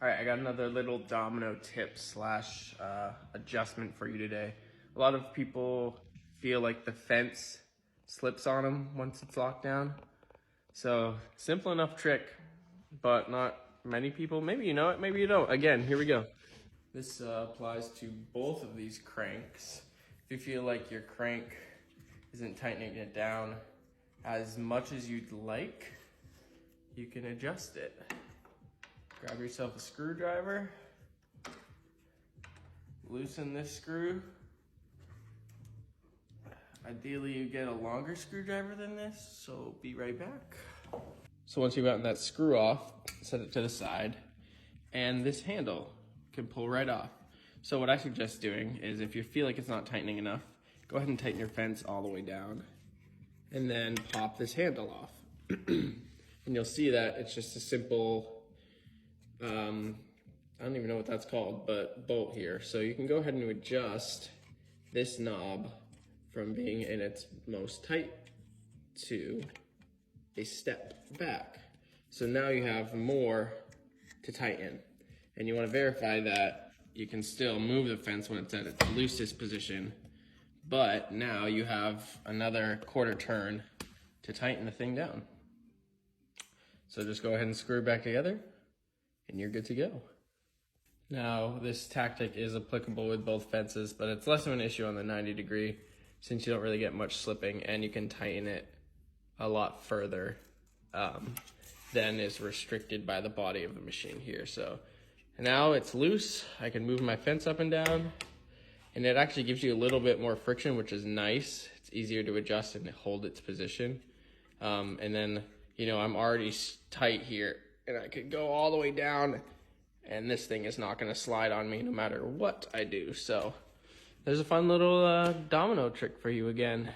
All right, I got another little domino tip slash adjustment for you today. A lot of people feel like the fence slips on them once it's locked down. So simple enough trick, but not many people. Maybe you know it, maybe you don't. Again, here we go. This applies to both of these cranks. If you feel like your crank isn't tightening it down as much as you'd like, you can adjust it. Grab yourself a screwdriver, loosen this screw. Ideally you get a longer screwdriver than this, so be right back. So once you've gotten that screw off, set it to the side, and this handle can pull right off. So what I suggest doing is, if you feel like it's not tightening enough, go ahead and tighten your fence all the way down, and then pop this handle off. And you'll see that it's just a simple, I don't even know what that's called, but bolt here. So you can go ahead and adjust this knob from being in its most tight to a step back. So now you have more to tighten. And you want to verify that you can still move the fence when it's at its loosest position, but now you have another quarter turn to tighten the thing down. So just go ahead and screw it back together, and you're good to go. Now, this tactic is applicable with both fences, but it's less of an issue on the 90-degree since you don't really get much slipping, and you can tighten it a lot further than is restricted by the body of the machine here. So now it's loose. I can move my fence up and down, and it actually gives you a little bit more friction, which is nice. It's easier to adjust and hold its position. And then, you know, I'm already tight here, and I could go all the way down, and this thing is not gonna slide on me no matter what I do. So there's a fun little domino trick for you again.